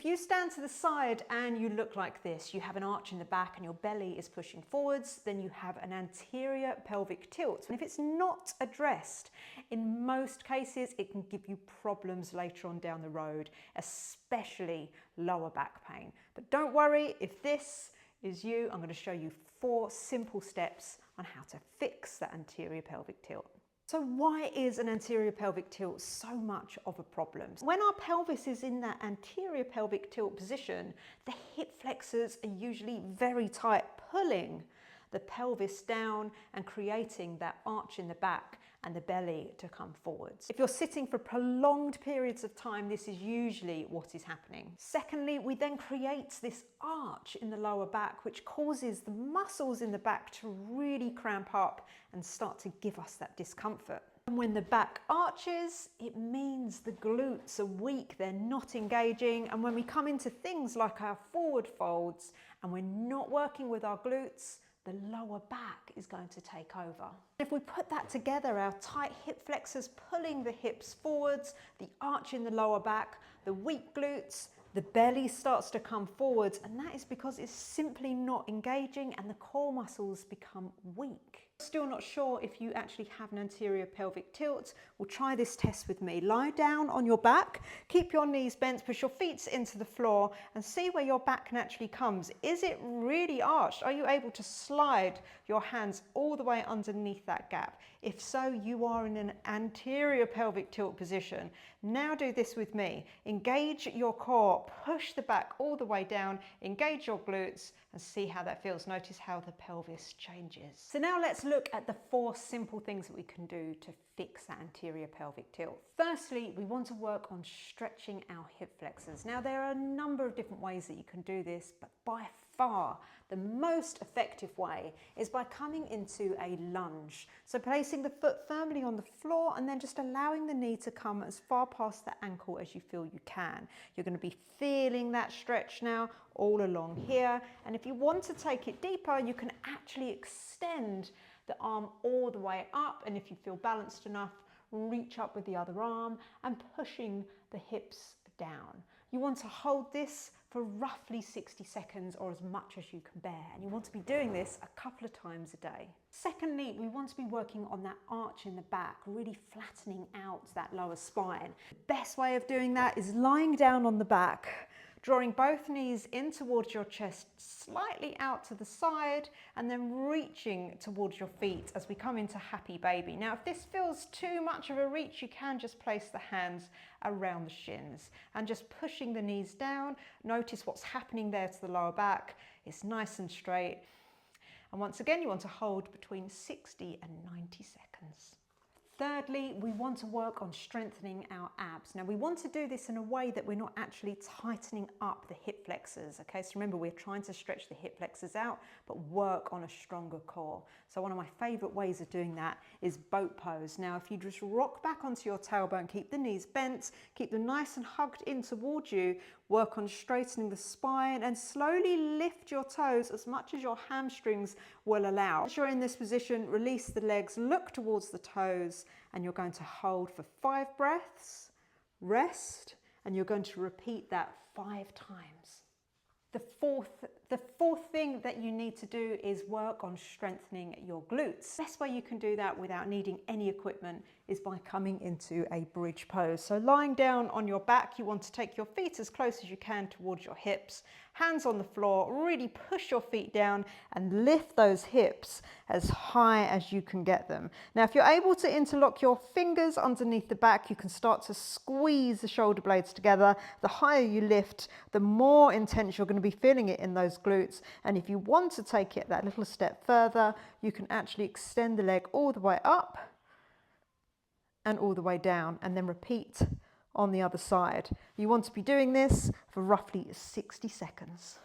If you stand to the side and you look like this, you have an arch in the back and your belly is pushing forwards, then you have an anterior pelvic tilt. And if it's not addressed, in most cases, it can give you problems later on down the road, especially lower back pain. But don't worry, if this is you, I'm going to show you 4 simple steps on how to fix that anterior pelvic tilt. So why is an anterior pelvic tilt so much of a problem? When our pelvis is in that anterior pelvic tilt position, the hip flexors are usually very tight, pulling the pelvis down and creating that arch in the back and the belly to come forwards. If you're sitting for prolonged periods of time, this is usually what is happening. Secondly, we then create this arch in the lower back, which causes the muscles in the back to really cramp up and start to give us that discomfort. And when the back arches, it means the glutes are weak, they're not engaging. And when we come into things like our forward folds and we're not working with our glutes, the lower back is going to take over. If we put that together, our tight hip flexors pulling the hips forwards, the arch in the lower back, the weak glutes, the belly starts to come forwards, and that is because it's simply not engaging and the core muscles become weak. Still not sure if you actually have an anterior pelvic tilt? Well, try this test with me. Lie down on your back, keep your knees bent, push your feet into the floor and see where your back naturally comes. Is it really arched? Are you able to slide your hands all the way underneath that gap? If so, you are in an anterior pelvic tilt position. Now do this with me. Engage your core, push the back all the way down, engage your glutes and see how that feels. Notice how the pelvis changes. So now let's look at the 4 simple things that we can do to fix that anterior pelvic tilt. Firstly, we want to work on stretching our hip flexors. Now there are a number of different ways that you can do this, but by far the most effective way is by coming into a lunge. So placing the foot firmly on the floor and then just allowing the knee to come as far past the ankle as you feel you can. You're going to be feeling that stretch now all along here. And if you want to take it deeper, you can actually extend the arm all the way up, and if you feel balanced enough, reach up with the other arm and pushing the hips down. You want to hold this for roughly 60 seconds or as much as you can bear, and you want to be doing this a couple of times a day. Secondly, we want to be working on that arch in the back, really flattening out that lower spine. The best way of doing that is lying down on the back, drawing both knees in towards your chest, slightly out to the side, and then reaching towards your feet as we come into happy baby. Now, if this feels too much of a reach, you can just place the hands around the shins and just pushing the knees down. Notice what's happening there to the lower back. It's nice and straight. And once again, you want to hold between 60 and 90 seconds. Thirdly, we want to work on strengthening our abs. Now we want to do this in a way that we're not actually tightening up the hip flexors, okay? So remember, we're trying to stretch the hip flexors out, but work on a stronger core. So one of my favorite ways of doing that is boat pose. Now, if you just rock back onto your tailbone, keep the knees bent, keep them nice and hugged in towards you, work on straightening the spine and slowly lift your toes as much as your hamstrings will allow. As you're in this position, release the legs, look towards the toes, and you're going to hold for 5 breaths, rest, and you're going to repeat that 5 times. The fourth thing that you need to do is work on strengthening your glutes. The best way you can do that without needing any equipment is by coming into a bridge pose. So lying down on your back, you want to take your feet as close as you can towards your hips, hands on the floor, really push your feet down and lift those hips as high as you can get them. Now, if you're able to interlock your fingers underneath the back, you can start to squeeze the shoulder blades together. The higher you lift, the more intense you're going to be feeling it in those glutes. And if you want to take it that little step further, you can actually extend the leg all the way up and all the way down, and then repeat on the other side. You want to be doing this for roughly 60 seconds.